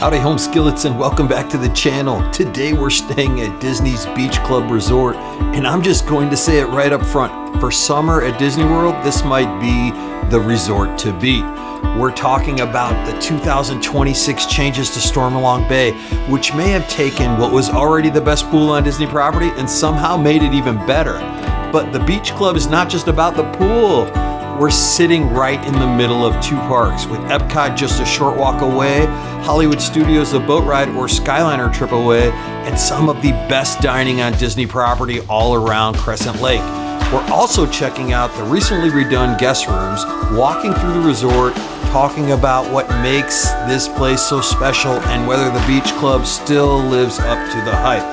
Howdy home skillets and welcome back to the channel. Today we're staying at Disney's Beach Club Resort, and I'm just going to say it right up front. For summer at Disney World, this might be the resort to beat. We're talking about the 2026 changes to Stormalong Bay, which may have taken what was already the best pool on Disney property and somehow made it even better. But the Beach Club is not just about the pool. We're sitting right in the middle of two parks, with Epcot just a short walk away, Hollywood Studios a boat ride or Skyliner trip away, and some of the best dining on Disney property all around Crescent Lake. We're also checking out the recently redone guest rooms, walking through the resort, talking about what makes this place so special and whether the Beach Club still lives up to the hype.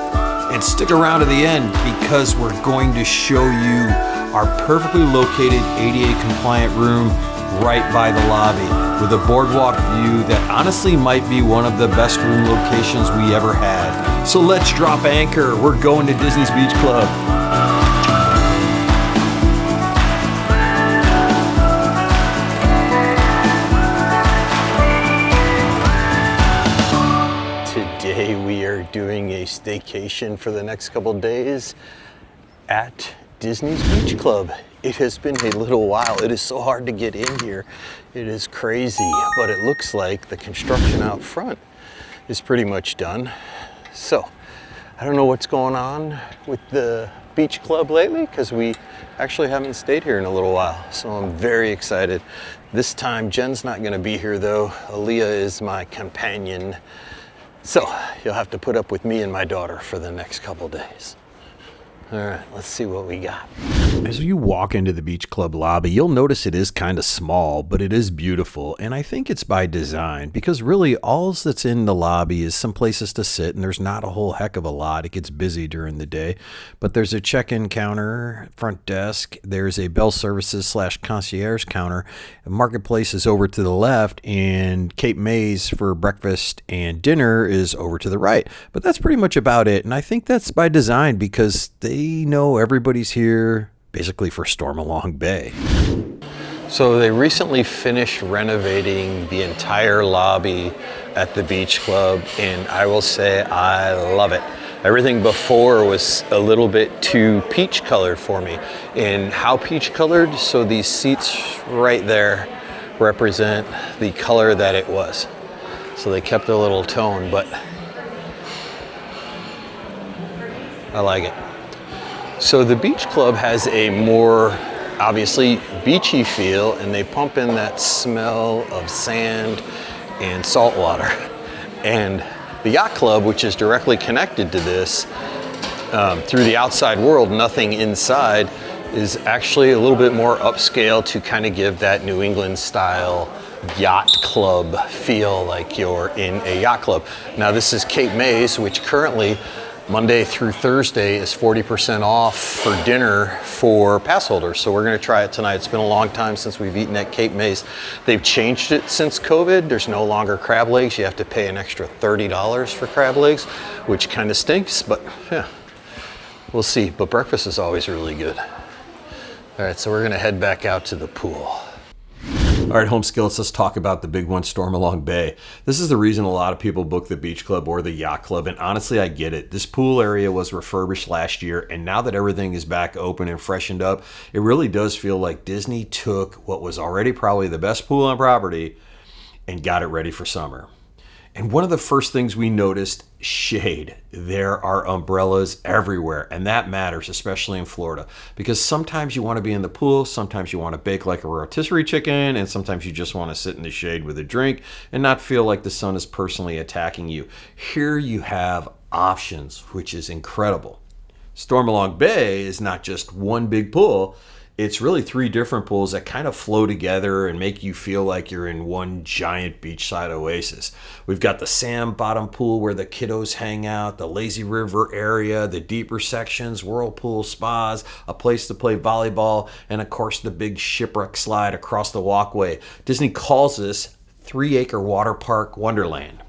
And stick around to the end because we're going to show you our perfectly located ADA compliant room right by the lobby with a boardwalk view that honestly might be one of the best room locations we ever had. So let's drop anchor. We're going to Disney's Beach Club. Today we are doing a staycation for the next couple days at Disney's Beach Club. It has been a little while. It is so hard to get in here. It is crazy, but it looks like the construction out front is pretty much done. So I don't know what's going on with the Beach Club lately because we actually haven't stayed here in a little while. So I'm very excited. This time Jen's not going to be here though. Aaliyah is my companion. So you'll have to put up with me and my daughter for the next couple days. All right, let's see what we got. As you walk into the Beach Club lobby, you'll notice it is kind of small, but it is beautiful. And I think it's by design because really all that's in the lobby is some places to sit, and there's not a whole heck of a lot. It gets busy during the day, but there's a check-in counter, front desk. There's a bell services / concierge counter. Marketplace is over to the left, and Cape May's for breakfast and dinner is over to the right. But that's pretty much about it. And I think that's by design because they know everybody's here basically for Stormalong Bay. So they recently finished renovating the entire lobby at the Beach Club, and I will say I love it. Everything before was a little bit too peach colored for me. And how peach colored? So these seats right there represent the color that it was. So they kept a little tone, but I like it. So the Beach Club has a more obviously beachy feel, and they pump in that smell of sand and salt water. And the Yacht Club, which is directly connected to this through the outside world, nothing inside, is actually a little bit more upscale to kind of give that New England style yacht club feel like you're in a yacht club. Now this is Cape May's, which currently Monday through Thursday is 40% off for dinner for pass holders. So we're gonna try it tonight. It's been a long time since we've eaten at Cape May's. They've changed it since COVID. There's no longer crab legs. You have to pay an extra $30 for crab legs, which kind of stinks, but yeah, we'll see. But breakfast is always really good. All right, so we're gonna head back out to the pool. All right, home skillets, let's talk about the big one, Stormalong Bay. This is the reason a lot of people book the Beach Club or the Yacht Club, and honestly, I get it. This pool area was refurbished last year, and now that everything is back open and freshened up, it really does feel like Disney took what was already probably the best pool on property and got it ready for summer. And one of the first things we noticed, shade. There are umbrellas everywhere, and that matters, especially in Florida, because sometimes you want to be in the pool, sometimes you want to bake like a rotisserie chicken, and sometimes you just want to sit in the shade with a drink and not feel like the sun is personally attacking you. Here you have options, which is incredible. Stormalong Bay is not just one big pool. It's really three different pools that kind of flow together and make you feel like you're in one giant beachside oasis. We've got the sand bottom pool where the kiddos hang out, the lazy river area, the deeper sections, whirlpool spas, a place to play volleyball, and of course the big shipwreck slide across the walkway. Disney calls this 3-acre water park wonderland.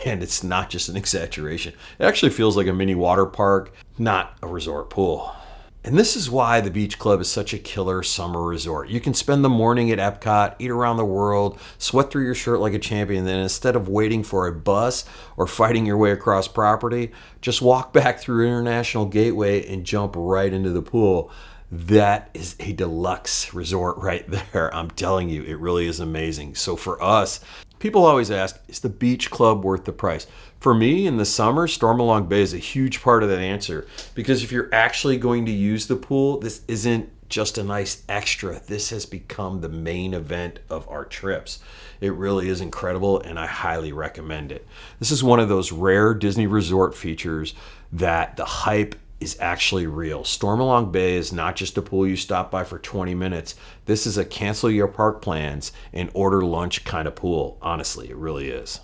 And it's not just an exaggeration. It actually feels like a mini water park, not a resort pool. And this is why the Beach Club is such a killer summer resort. You can spend the morning at Epcot, eat around the world, sweat through your shirt like a champion, then instead of waiting for a bus or fighting your way across property, just walk back through International Gateway and jump right into the pool. That is a deluxe resort right there. I'm telling you, it really is amazing. So for us, people always ask, is the Beach Club worth the price? For me, in the summer, Stormalong Bay is a huge part of that answer, because if you're actually going to use the pool, this isn't just a nice extra. This has become the main event of our trips. It really is incredible, and I highly recommend it. This is one of those rare Disney resort features that the hype is actually real. Stormalong Bay is not just a pool you stop by for 20 minutes. This is a cancel your park plans and order lunch kind of pool. Honestly, it really is.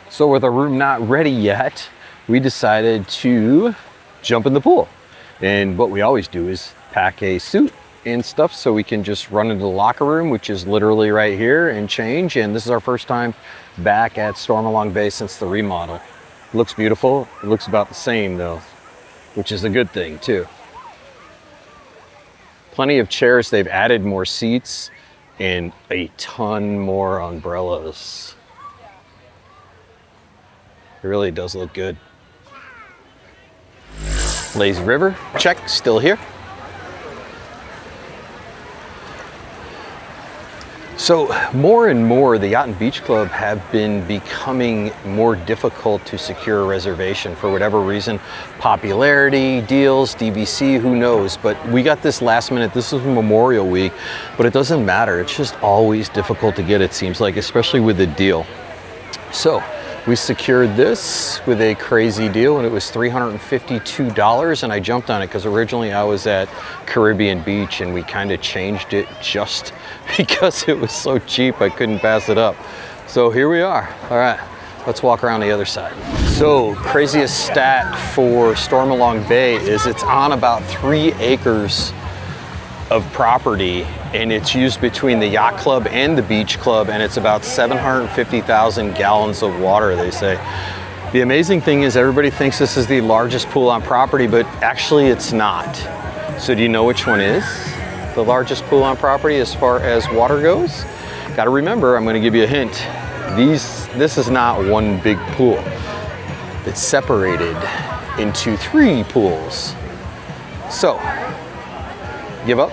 So with our room not ready yet, we decided to jump in the pool. And what we always do is pack a suit and stuff so we can just run into the locker room, which is literally right here, and change. And this is our first time back at Stormalong Bay since the remodel. It looks beautiful. It looks about the same though, which is a good thing too. Plenty of chairs. They've added more seats and a ton more umbrellas. It really does look good. Lazy River, check, still here. So more and more, the Yacht and Beach Club have been becoming more difficult to secure a reservation for whatever reason. Popularity, deals, DVC, who knows? But we got this last minute. This is Memorial Week, but it doesn't matter. It's just always difficult to get, it seems like, especially with a deal. So we secured this with a crazy deal, and it was $352, and I jumped on it because originally I was at Caribbean Beach, and we kind of changed it just because it was so cheap I couldn't pass it up. So here we are. All right, let's walk around the other side. So craziest stat for Stormalong Bay is it's on about 3 acres of property, and it's used between the Yacht Club and the Beach Club, and it's about 750,000 gallons of water, they say. The amazing thing is everybody thinks this is the largest pool on property, but actually it's not. So do you know which one is the largest pool on property as far as water goes? Got to remember, I'm going to give you a hint. This is not one big pool. It's separated into 3 pools. So give up.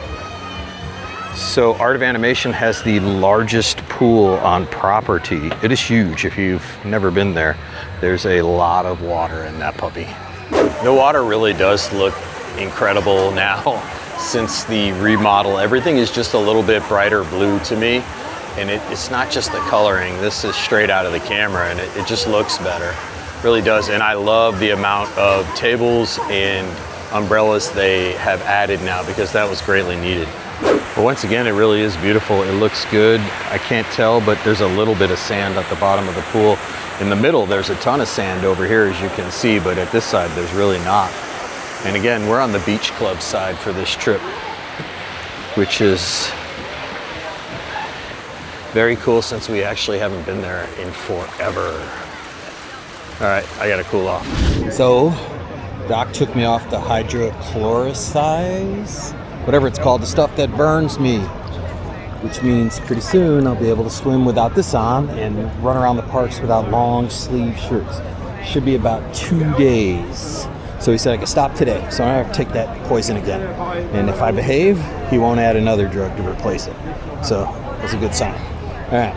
So Art of Animation has the largest pool on property. It is huge. If you've never been there, there's a lot of water in that puppy. The water really does look incredible now since the remodel. Everything is just a little bit brighter blue to me, and it's not just the coloring. This is straight out of the camera, and it just looks better. Really does. And I love the amount of tables and umbrellas they have added now, because that was greatly needed. But once again, it really is beautiful. It looks good. I can't tell, but there's a little bit of sand at the bottom of the pool. In the middle, there's a ton of sand over here, as you can see, but at this side, there's really not. And again, we're on the Beach Club side for this trip, which is very cool since we actually haven't been there in forever. All right, I gotta cool off. So, Doc took me off the hydrochlorosize, whatever it's called, the stuff that burns me, which means pretty soon I'll be able to swim without this on and run around the parks without long sleeve shirts. Should be about 2 days. So he said I could stop today, so I don't have to take that poison again. And if I behave, he won't add another drug to replace it. So that's a good sign. All right.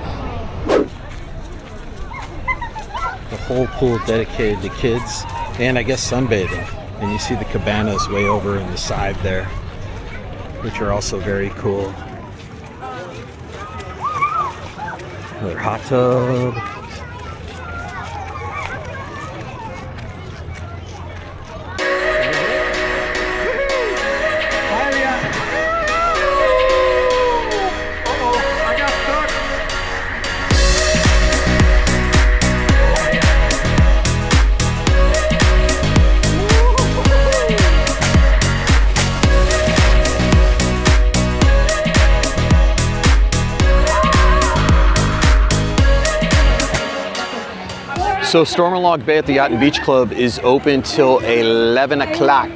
The whole pool dedicated to kids and I guess sunbathing. And you see the cabanas way over in the side there, which are also very cool. Another hot tub. So Stormalong Bay at the Yacht and Beach Club is open till 11 o'clock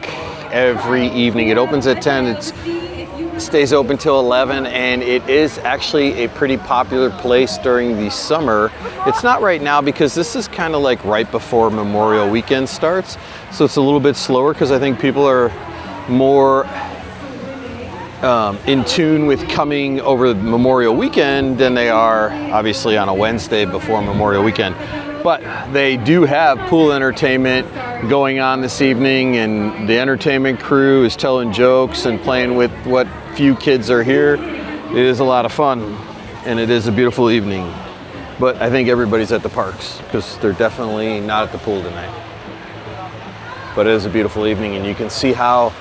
every evening. It opens at 10, it stays open till 11, and it is actually a pretty popular place during the summer. It's not right now because this is kind of like right before Memorial Weekend starts, so it's a little bit slower because I think people are more in tune with coming over Memorial Weekend than they are obviously on a Wednesday before Memorial Weekend. But they do have pool entertainment going on this evening, and the entertainment crew is telling jokes and playing with what few kids are here. It is a lot of fun, and it is a beautiful evening. But I think everybody's at the parks because they're definitely not at the pool tonight. But it is a beautiful evening, and you can see how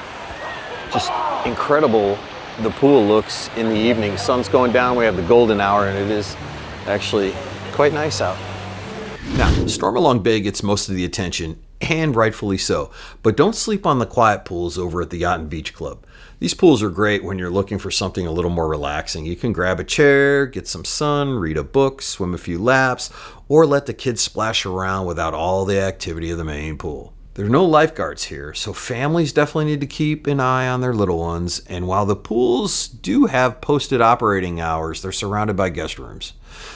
just incredible the pool looks in the evening. Sun's going down, we have the golden hour, and it is actually quite nice out. Now, Stormalong Bay gets most of the attention, and rightfully so, but don't sleep on the quiet pools over at the Yacht and Beach Club. These pools are great when you're looking for something a little more relaxing. You can grab a chair, get some sun, read a book, swim a few laps, or let the kids splash around without all the activity of the main pool. There are no lifeguards here, so families definitely need to keep an eye on their little ones, and while the pools do have posted operating hours, they're surrounded by guest rooms.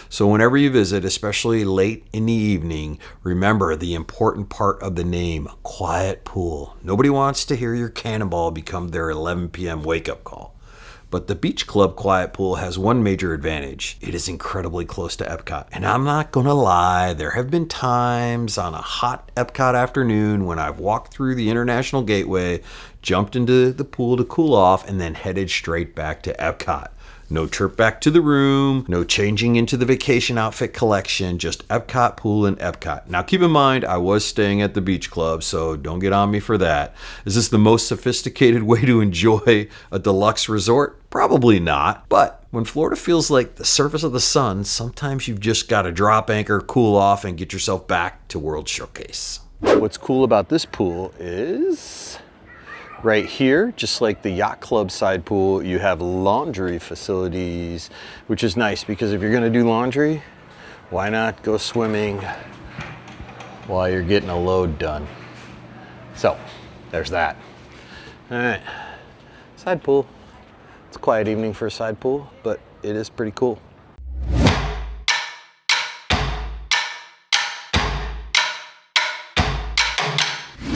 So whenever you visit, especially late in the evening, remember the important part of the name, quiet pool. Nobody wants to hear your cannonball become their 11 p.m. wake-up call. But the Beach Club Quiet Pool has one major advantage. It is incredibly close to Epcot. And I'm not gonna lie, there have been times on a hot Epcot afternoon when I've walked through the International Gateway, jumped into the pool to cool off, and then headed straight back to Epcot. No trip back to the room, no changing into the vacation outfit collection, just Epcot pool and Epcot. Now keep in mind, I was staying at the Beach Club, so don't get on me for that. Is this the most sophisticated way to enjoy a deluxe resort? Probably not, but when Florida feels like the surface of the sun, sometimes you've just got to drop anchor, cool off, and get yourself back to World Showcase. What's cool about this pool is right here, just like the Yacht Club side pool, you have laundry facilities, which is nice because if you're gonna do laundry, why not go swimming while you're getting a load done? So, there's that. All right, side pool. It's a quiet evening for a side pool, but it is pretty cool.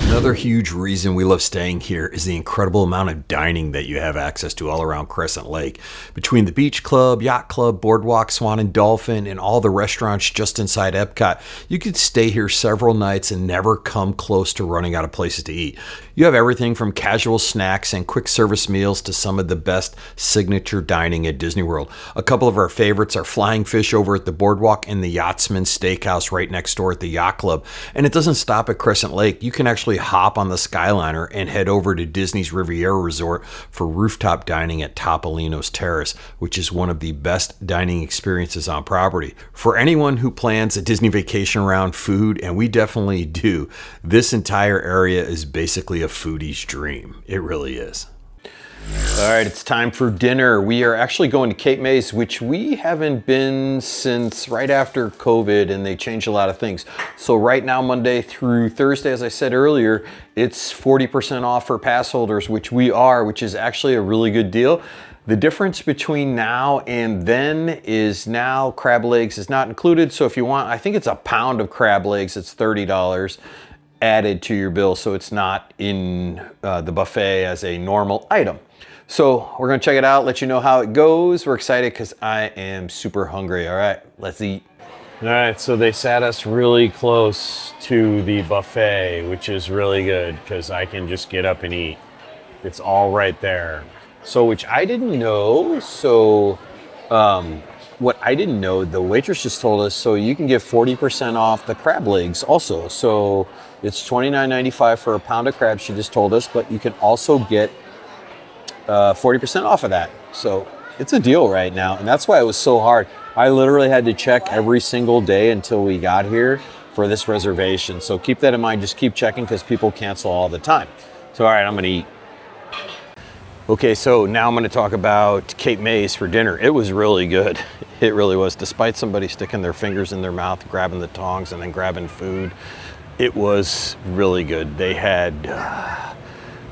Another huge reason we love staying here is the incredible amount of dining that you have access to all around Crescent Lake. Between the Beach Club, Yacht Club, Boardwalk, Swan and Dolphin, and all the restaurants just inside Epcot, you could stay here several nights and never come close to running out of places to eat. You have everything from casual snacks and quick service meals to some of the best signature dining at Disney World. A couple of our favorites are Flying Fish over at the Boardwalk and the Yachtsman Steakhouse right next door at the Yacht Club. And it doesn't stop at Crescent Lake. You can actually hop on the Skyliner and head over to Disney's Riviera Resort for rooftop dining at Topolino's Terrace, which is one of the best dining experiences on property. For anyone who plans a Disney vacation around food, and we definitely do, this entire area is basically a foodie's dream. It really is. All right, it's time for dinner. We are actually going to Cape May's, which we haven't been since right after COVID, and they changed a lot of things. So right now, Monday through Thursday, as I said earlier, it's 40% off for pass holders, which we are, which is actually a really good deal. The difference between now and then is now crab legs is not included. So if you want, I think it's a pound of crab legs, it's $30 added to your bill. So it's not in the buffet as a normal item. So we're gonna check it out, let you know how it goes. We're excited because I am super hungry. All right, let's eat. All right, so they sat us really close to the buffet, which is really good because I can just get up and eat. It's all right there. So, which I didn't know. So, what I didn't know, the waitress just told us, so you can get 40% off the crab legs also. So it's $29.95 for a pound of crab, she just told us, but you can also get 40% off of that. So it's a deal right now. And that's why it was so hard. I literally had to check every single day until we got here for this reservation. So keep that in mind. Just keep checking because people cancel all the time. So, all right, I'm gonna eat. Okay, so now I'm gonna talk about Cape May's for dinner. It was really good. It really was. Despite somebody sticking their fingers in their mouth, grabbing the tongs and then grabbing food, it was really good. They had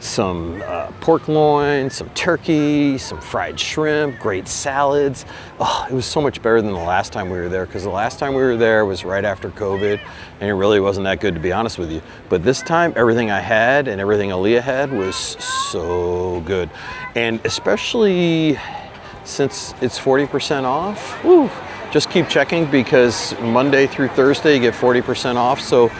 some pork loin, some turkey, some fried shrimp, great salads. Oh, it was so much better than the last time we were there, because the last time we were there was right after COVID, and it really wasn't that good, to be honest with you. But this time, everything I had and everything Aaliyah had was so good. And especially since it's 40% off, woo, just keep checking, because Monday through Thursday you get 40% off. So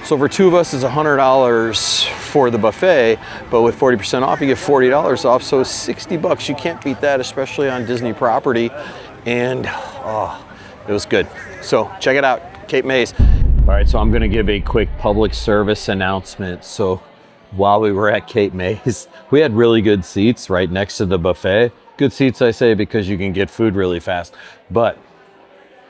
for two of us, it's $100 for the buffet, but with 40% off, you get $40 off, so $60. You can't beat that, especially on Disney property. And oh, it was good. So check it out, Cape May's. All right, so I'm gonna give a quick public service announcement. So while we were at Cape May's, we had really good seats right next to the buffet. Good seats, I say, because you can get food really fast. But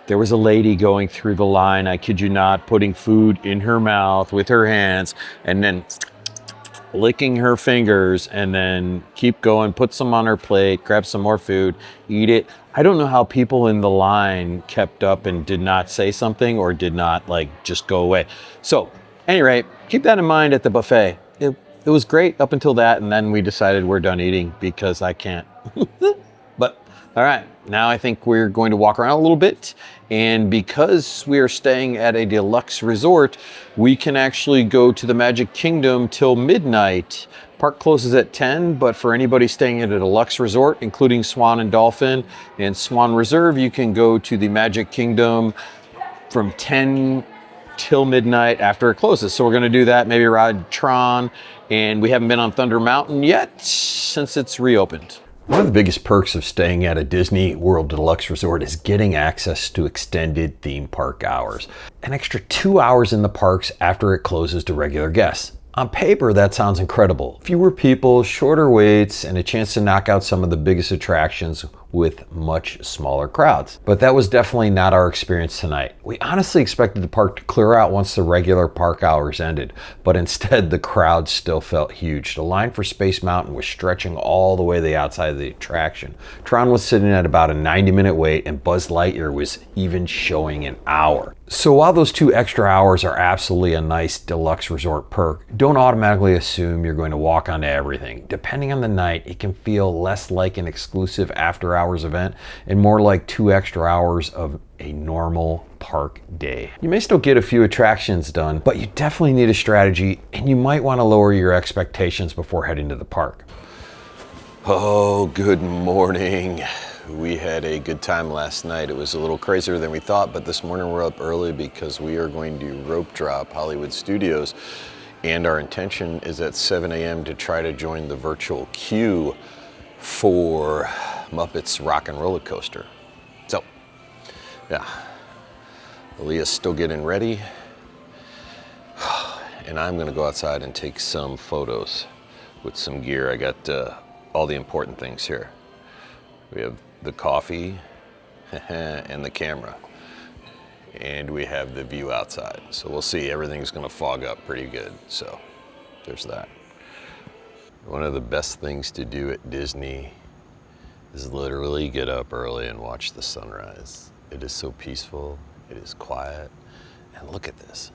there was a lady going through the line, I kid you not, putting food in her mouth with her hands and then licking her fingers, and then keep going, put some on her plate, grab some more food, eat it. I don't know how people in the line kept up and did not say something or did not just go away. So at any rate, keep that in mind at the buffet. It was great up until that, and then we decided we're done eating because I can't. But all right, now I think we're going to walk around a little bit, and because we are staying at a deluxe resort, we can actually go to the Magic Kingdom till midnight. Park closes at 10, but for anybody staying at a deluxe resort, including Swan and Dolphin and Swan Reserve, you can go to the Magic Kingdom from 10 till midnight after it closes. So we're gonna do that, maybe ride Tron, and we haven't been on Thunder Mountain yet since it's reopened. One of the biggest perks of staying at a Disney World Deluxe Resort is getting access to extended theme park hours. An extra 2 hours in the parks after it closes to regular guests. On paper, that sounds incredible. Fewer people, shorter waits, and a chance to knock out some of the biggest attractions with much smaller crowds. But that was definitely not our experience tonight. We honestly expected the park to clear out once the regular park hours ended, but instead the crowd still felt huge. The line for Space Mountain was stretching all the way to the outside of the attraction. Tron was sitting at about a 90-minute wait, and Buzz Lightyear was even showing an hour. So while those 2 extra hours are absolutely a nice deluxe resort perk, don't automatically assume you're going to walk onto everything. Depending on the night, it can feel less like an exclusive after hours event and more like 2 extra hours of a normal park day. You may still get a few attractions done, but you definitely need a strategy, and you might want to lower your expectations before heading to the park. Oh, good morning. We had a good time last night. It was a little crazier than we thought, but this morning we're up early because we are going to rope drop Hollywood Studios, and our intention is at 7 a.m. to try to join the virtual queue for Muppets Rock and Roller Coaster. So, yeah, Aaliyah's still getting ready, and I'm gonna go outside and take some photos with some gear. I got all the important things here. We have the coffee and the camera, and we have the view outside. So we'll see, everything's gonna fog up pretty good. So there's that. One of the best things to do at Disney is literally get up early and watch the sunrise. It is so peaceful, it is quiet, and look at this.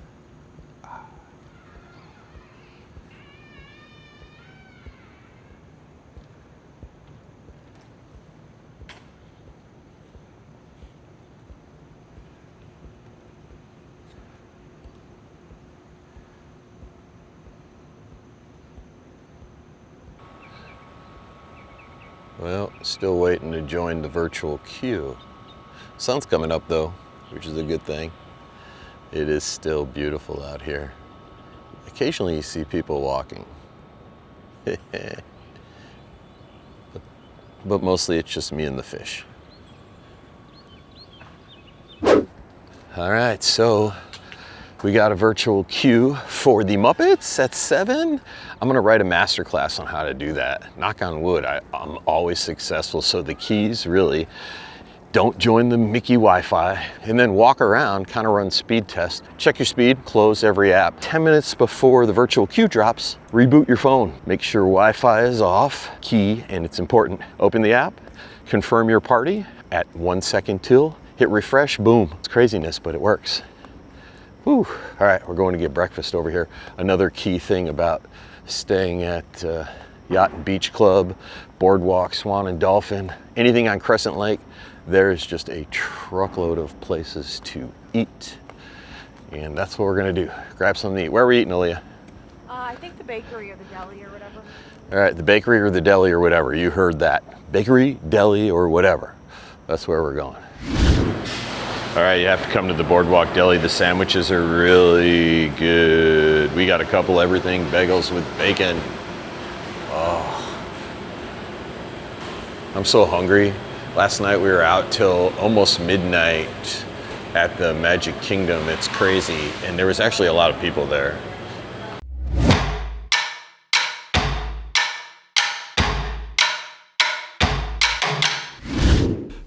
Well, still waiting to join the virtual queue. Sun's coming up though, which is a good thing. It is still beautiful out here. Occasionally you see people walking. But mostly it's just me and the fish. All right, so we got a virtual queue for the Muppets at 7. I'm gonna write a masterclass on how to do that. Knock on wood, I'm always successful. So the keys really, don't join the Mickey Wi-Fi, and then walk around, kind of run speed test. Check your speed, close every app. 10 minutes before the virtual queue drops, reboot your phone. Make sure Wi-Fi is off, key, and it's important. Open the app, confirm your party at 1 second till, hit refresh, boom. It's craziness, but it works. Whew. All right, we're going to get breakfast over here. Another key thing about staying at Yacht and Beach Club, Boardwalk, Swan and Dolphin, anything on Crescent Lake, there's just a truckload of places to eat. And that's what we're gonna do. Grab something to eat. Where are we eating, Aaliyah? I think the bakery or the deli or whatever. All right, the bakery or the deli or whatever. You heard that. Bakery, deli, or whatever. That's where we're going. All right, you have to come to the Boardwalk Deli. The sandwiches are really good. We got a couple everything bagels with bacon. Oh, I'm so hungry. Last night we were out till almost midnight at the Magic Kingdom. It's crazy. And there was actually a lot of people there.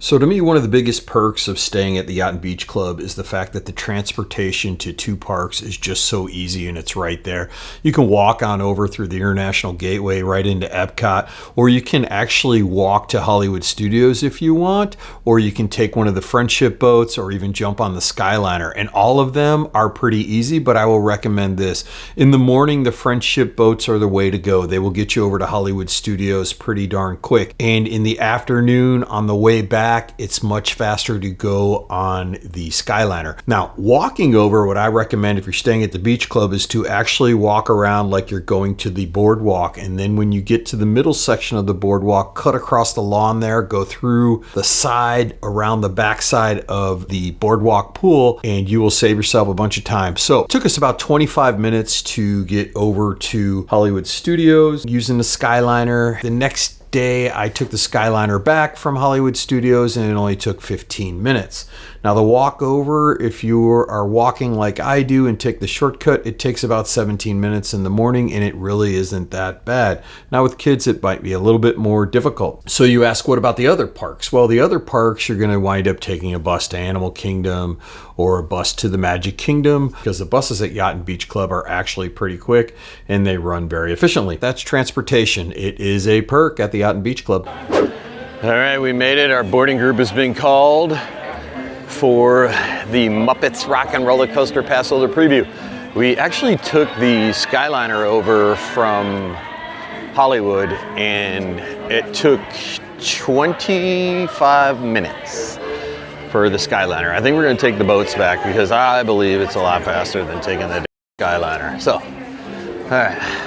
So to me, one of the biggest perks of staying at the Yacht and Beach Club is the fact that the transportation to two parks is just so easy and it's right there. You can walk on over through the International Gateway right into Epcot, or you can actually walk to Hollywood Studios if you want, or you can take one of the friendship boats or even jump on the Skyliner. And all of them are pretty easy, but I will recommend this. In the morning, the friendship boats are the way to go. They will get you over to Hollywood Studios pretty darn quick. And in the afternoon, on the way back, it's much faster to go on the Skyliner. Now, walking over, what I recommend if you're staying at the Beach Club is to actually walk around like you're going to the Boardwalk. And then when you get to the middle section of the Boardwalk, cut across the lawn there, go through the side, around the backside of the Boardwalk pool, and you will save yourself a bunch of time. So it took us about 25 minutes to get over to Hollywood Studios using the Skyliner. The next day I took the Skyliner back from Hollywood Studios and it only took 15 minutes. Now the walk over, if you are walking like I do and take the shortcut, it takes about 17 minutes in the morning and it really isn't that bad. Now with kids it might be a little bit more difficult. So you ask, what about the other parks? Well, the other parks you're going to wind up taking a bus to Animal Kingdom or a bus to the Magic Kingdom, because the buses at Yacht and Beach Club are actually pretty quick and they run very efficiently. That's transportation. It is a perk at the Yacht and Beach Club. All right, we made it. Our boarding group has been called for the Muppets Rock and Roller Coaster Pass Holder Preview. We actually took the Skyliner over from Hollywood and it took 25 minutes for the Skyliner. I think we're gonna take the boats back because I believe it's a lot faster than taking the Skyliner. So, all right.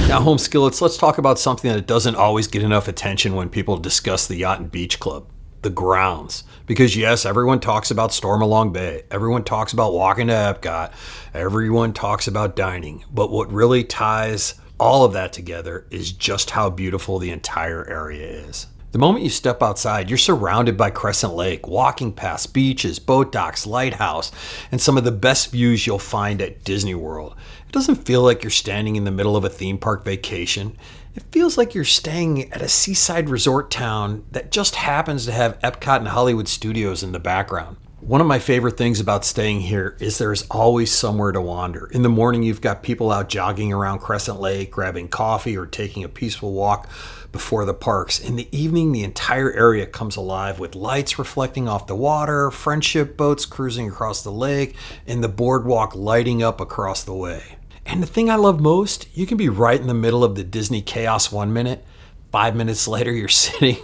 Now, home skillets, let's talk about something that doesn't always get enough attention when people discuss the Yacht and Beach Club, the grounds. Because yes, everyone talks about Stormalong Bay. Everyone talks about walking to Epcot. Everyone talks about dining. But what really ties all of that together is just how beautiful the entire area is. The moment you step outside, you're surrounded by Crescent Lake, walking past beaches, boat docks, lighthouse, and some of the best views you'll find at Disney World. It doesn't feel like you're standing in the middle of a theme park vacation. It feels like you're staying at a seaside resort town that just happens to have Epcot and Hollywood Studios in the background. One of my favorite things about staying here is there's always somewhere to wander. In the morning, you've got people out jogging around Crescent Lake, grabbing coffee or taking a peaceful walk before the parks. In the evening, the entire area comes alive with lights reflecting off the water, friendship boats cruising across the lake, and the boardwalk lighting up across the way. And the thing I love most, you can be right in the middle of the Disney chaos 1 minute. 5 minutes later, you're sitting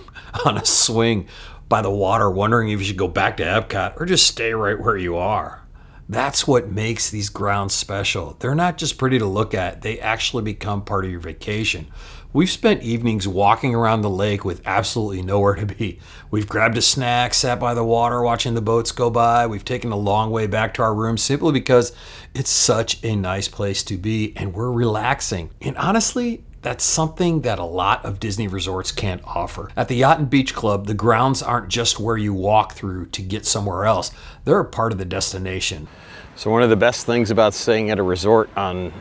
on a swing by the water wondering if you should go back to Epcot or just stay right where you are. That's what makes these grounds special. They're not just pretty to look at, they actually become part of your vacation. We've spent evenings walking around the lake with absolutely nowhere to be. We've grabbed a snack, sat by the water watching the boats go by. We've taken a long way back to our room simply because it's such a nice place to be and we're relaxing. And honestly, that's something that a lot of Disney resorts can't offer. At the Yacht and Beach Club, the grounds aren't just where you walk through to get somewhere else. They're a part of the destination. So one of the best things about staying at a resort on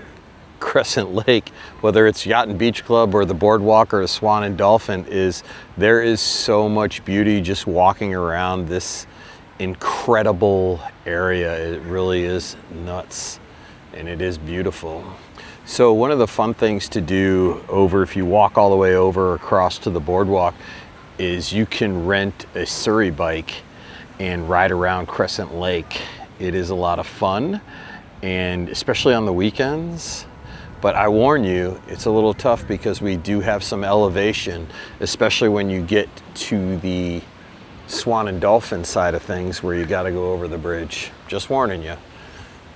Crescent Lake, whether it's Yacht and Beach Club or the Boardwalk or the Swan and Dolphin, is there is so much beauty just walking around this incredible area. It really is nuts and it is beautiful. So one of the fun things to do over, if you walk all the way over across to the boardwalk, is you can rent a Surrey bike and ride around Crescent Lake. It is a lot of fun, and especially on the weekends. But I warn you, it's a little tough because we do have some elevation, especially when you get to the Swan and Dolphin side of things where you got to go over the bridge. Just warning you.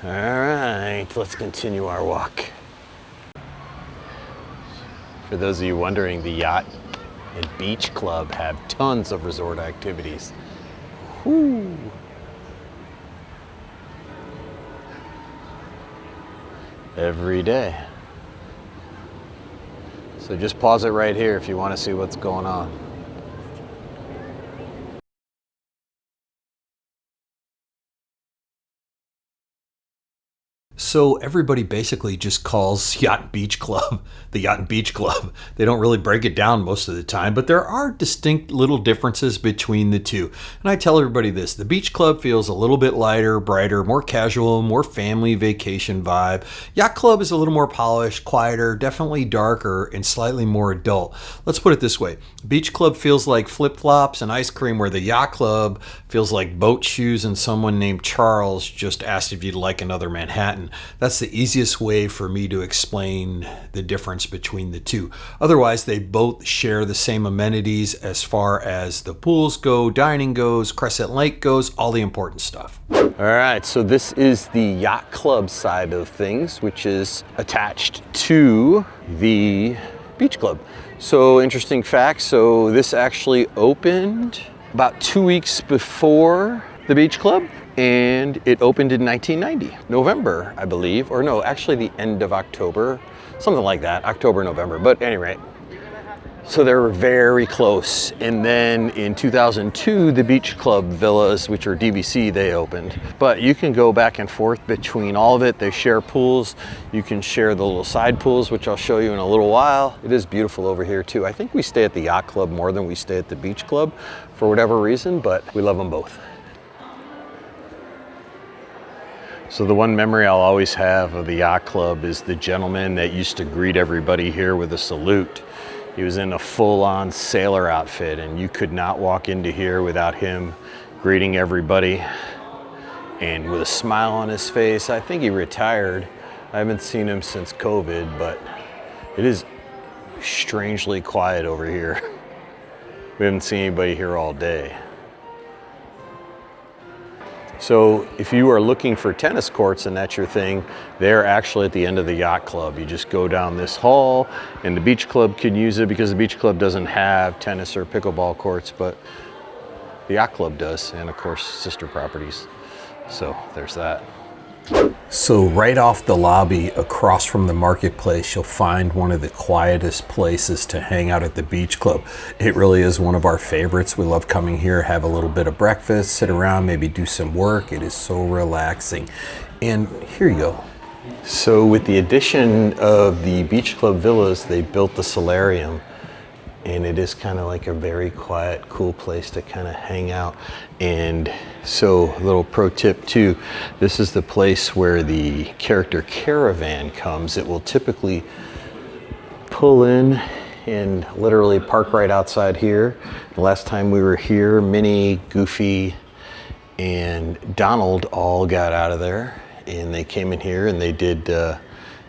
All right, let's continue our walk. For those of you wondering, the Yacht and Beach Club have tons of resort activities. Whoo. Every day. So just pause it right here if you want to see what's going on. So everybody basically just calls Yacht and Beach Club the Yacht and Beach Club. They don't really break it down most of the time, but there are distinct little differences between the two. And I tell everybody this, the Beach Club feels a little bit lighter, brighter, more casual, more family vacation vibe. Yacht Club is a little more polished, quieter, definitely darker, and slightly more adult. Let's put it this way. Beach Club feels like flip-flops and ice cream, where the Yacht Club feels like boat shoes and someone named Charles just asked if you'd like another Manhattan. That's the easiest way for me to explain the difference between the two. Otherwise, they both share the same amenities as far as the pools go, dining goes, Crescent Lake goes, all the important stuff. All right, so this is the Yacht Club side of things, which is attached to the Beach Club. So interesting fact, so this actually opened about 2 weeks before the Beach Club, and it opened in 1990, November, I believe, or no, actually the end of October, something like that, October, November, but anyway. So they were very close. And then in 2002, the Beach Club villas, which are DVC, they opened. But you can go back and forth between all of it. They share pools. You can share the little side pools, which I'll show you in a little while. It is beautiful over here too. I think we stay at the Yacht Club more than we stay at the Beach Club for whatever reason, but we love them both. So the one memory I'll always have of the Yacht Club is the gentleman that used to greet everybody here with a salute. He was in a full-on sailor outfit, and you could not walk into here without him greeting everybody and with a smile on his face. I think he retired. I haven't seen him since COVID, but it is strangely quiet over here. We haven't seen anybody here all day. So if you are looking for tennis courts and that's your thing, they're actually at the end of the Yacht Club. You just go down this hall, and the Beach Club can use it because the Beach Club doesn't have tennis or pickleball courts, but the Yacht Club does, and of course sister properties. So there's that. So right off the lobby across from the marketplace, you'll find one of the quietest places to hang out at the Beach Club. It really is one of our favorites. We love coming here, have a little bit of breakfast, sit around, maybe do some work. It is so relaxing. And here you go. So with the addition of the Beach Club villas, they built the solarium, and it is kind of like a very quiet, cool place to kind of hang out. And so a little pro tip too, this is the place where the character caravan comes. It will typically pull in and literally park right outside here. The last time we were here, Minnie, Goofy, and Donald all got out of there, and they came in here and they did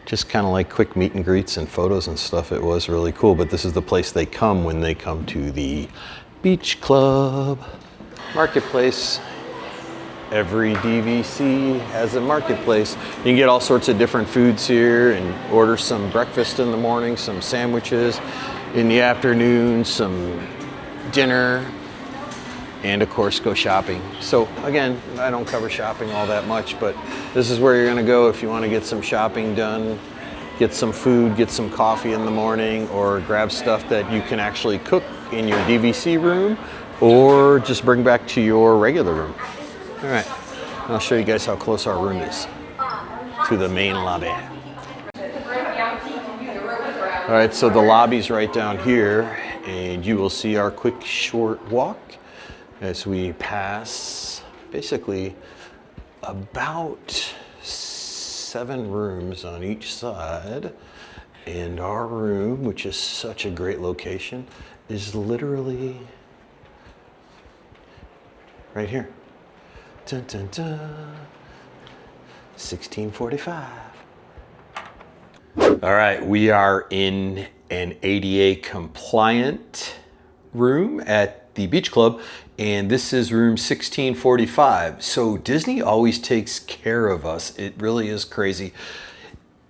just kind of like quick meet and greets and photos and stuff. It was really cool, but this is the place they come when they come to the Beach Club. Marketplace. Every DVC has a marketplace. You can get all sorts of different foods here and order some breakfast in the morning, some sandwiches in the afternoon, some dinner, and of course go shopping. So again, I don't cover shopping all that much, but this is where you're gonna go if you wanna get some shopping done, get some food, get some coffee in the morning, or grab stuff that you can actually cook in your DVC room, or just bring back to your regular room. All right, I'll show you guys how close our room is to the main lobby. All right, so the lobby's right down here, and you will see our quick short walk as we pass basically about 7 rooms on each side. And our room, which is such a great location, is literally right here. Dun, dun, dun. 1645. All right, we are in an ADA compliant room at the Beach Club, and this is room 1645. So Disney always takes care of us. It really is crazy.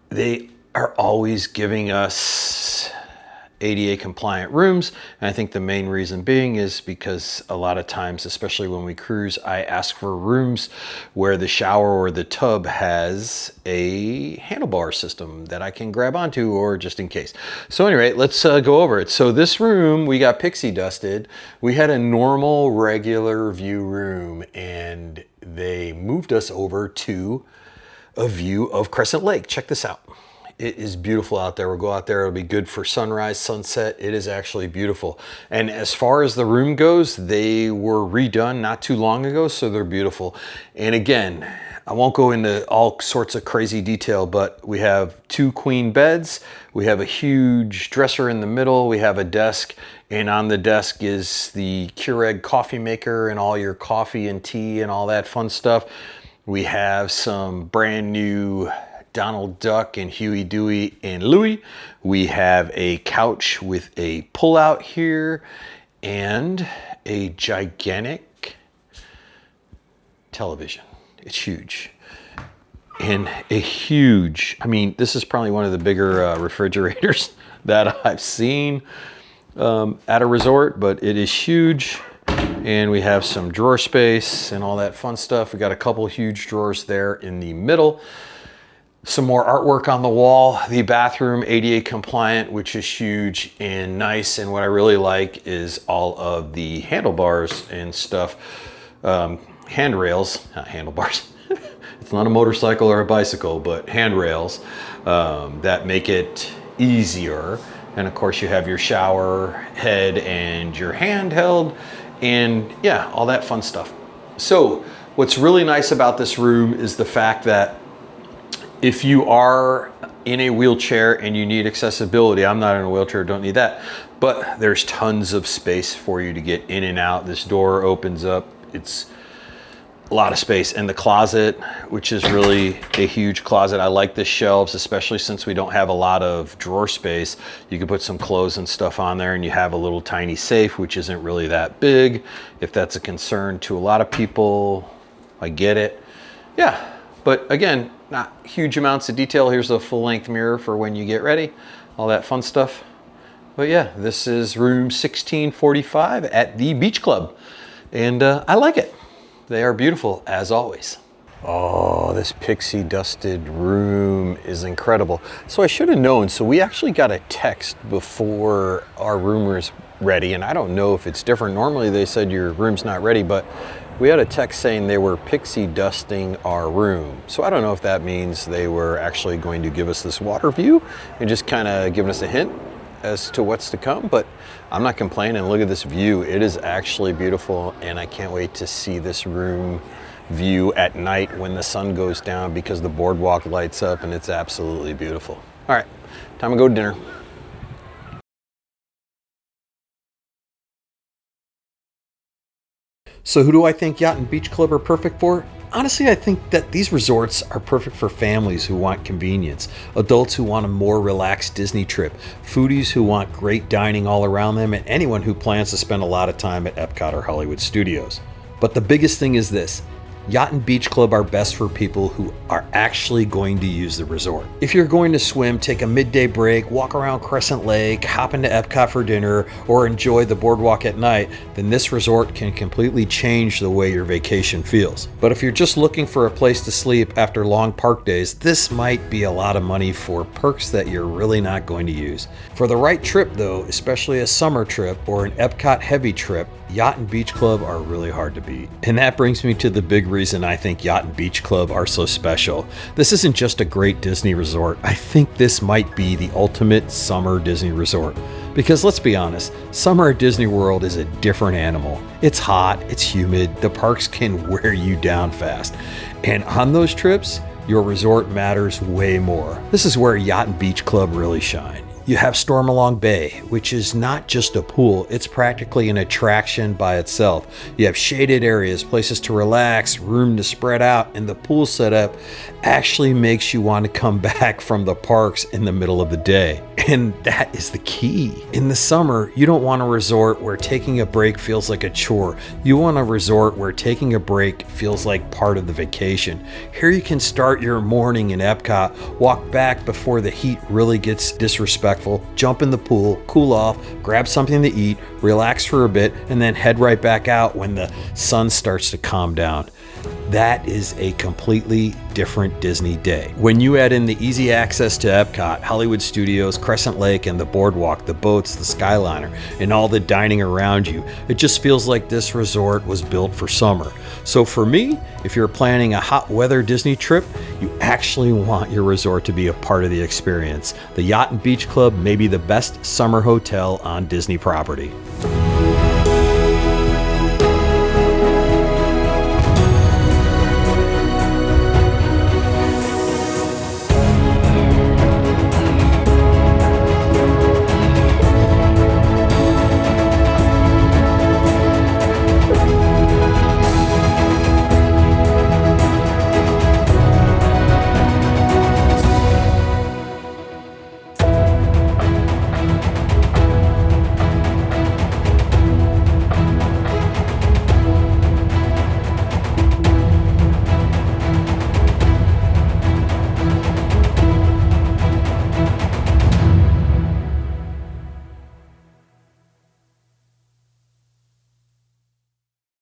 They are always giving us ADA compliant rooms, and I think the main reason being is because a lot of times, especially when we cruise, I ask for rooms where the shower or the tub has a handlebar system that I can grab onto, or just in case. So anyway, let's go over it. So this room, we got pixie dusted. We had a normal regular view room, and they moved us over to a view of Crescent Lake. Check this out. It is beautiful out there. We'll go out there. It'll be good for sunrise, sunset. It is actually beautiful. And as far as the room goes, they were redone not too long ago, so they're beautiful. And again, I won't go into all sorts of crazy detail, but we have 2 queen beds. We have a huge dresser in the middle. We have a desk, and on the desk is the Keurig coffee maker and all your coffee and tea and all that fun stuff. We have some brand new Donald Duck and Huey, Dewey, and Louie. We have a couch with a pull-out here and a gigantic television. It's huge. And a huge, I mean, this is probably one of the bigger refrigerators that I've seen at a resort, but it is huge. And we have some drawer space and all that fun stuff. We got a couple huge drawers there in the middle. Some more artwork on the wall. The bathroom, ADA compliant, which is huge and nice. And what I really like is all of the handlebars and stuff. Handrails, not handlebars. It's not a motorcycle or a bicycle, but handrails that make it easier. And of course you have your shower head and your handheld and yeah, all that fun stuff. So what's really nice about this room is the fact that if you are in a wheelchair and you need accessibility, I'm not in a wheelchair, don't need that, but there's tons of space for you to get in and out. This door opens up, it's a lot of space. And the closet, which is really a huge closet. I like the shelves, especially since we don't have a lot of drawer space. You can put some clothes and stuff on there, and you have a little tiny safe, which isn't really that big. If that's a concern to a lot of people, I get it. Yeah, but again, not huge amounts of detail. Here's a full-length mirror for when you get ready, all that fun stuff. But yeah, this is room 1645 at the Beach Club, and I like it. They are beautiful as always. Oh, this pixie dusted room is incredible. So I should have known. So we actually got a text before our room was ready, and I don't know if it's different. Normally they said your room's not ready, but we had a text saying they were pixie dusting our room. So I don't know if that means they were actually going to give us this water view and just kind of giving us a hint as to what's to come, but I'm not complaining. Look at this view. It is actually beautiful, and I can't wait to see this room view at night when the sun goes down, because the boardwalk lights up and it's absolutely beautiful. All right, time to go to dinner. So who do I think Yacht and Beach Club are perfect for? Honestly, I think that these resorts are perfect for families who want convenience, adults who want a more relaxed Disney trip, foodies who want great dining all around them, and anyone who plans to spend a lot of time at Epcot or Hollywood Studios. But the biggest thing is this: Yacht and Beach Club are best for people who are actually going to use the resort. If you're going to swim, take a midday break, walk around Crescent Lake, hop into Epcot for dinner, or enjoy the boardwalk at night, then this resort can completely change the way your vacation feels. But if you're just looking for a place to sleep after long park days, this might be a lot of money for perks that you're really not going to use. For the right trip though, especially a summer trip or an Epcot heavy trip, Yacht and Beach Club are really hard to beat. And that brings me to the big reason I think Yacht and Beach Club are so special. This isn't just a great Disney resort. I think this might be the ultimate summer Disney resort. Because let's be honest, summer at Disney World is a different animal. It's hot, it's humid, the parks can wear you down fast. And on those trips, your resort matters way more. This is where Yacht and Beach Club really shine. You have Stormalong Bay, which is not just a pool, it's practically an attraction by itself. You have shaded areas, places to relax, room to spread out, and the pool setup actually makes you want to come back from the parks in the middle of the day. And that is the key. In the summer, you don't want a resort where taking a break feels like a chore. You want a resort where taking a break feels like part of the vacation. Here you can start your morning in Epcot, walk back before the heat really gets disrespectful, jump in the pool, cool off, grab something to eat, relax for a bit, and then head right back out when the sun starts to calm down. That is a completely different Disney day. When you add in the easy access to Epcot, Hollywood Studios, Crescent Lake, and the Boardwalk, the boats, the Skyliner, and all the dining around you, it just feels like this resort was built for summer. So for me, if you're planning a hot weather Disney trip, you actually want your resort to be a part of the experience. The Yacht and Beach Club may be the best summer hotel on Disney property.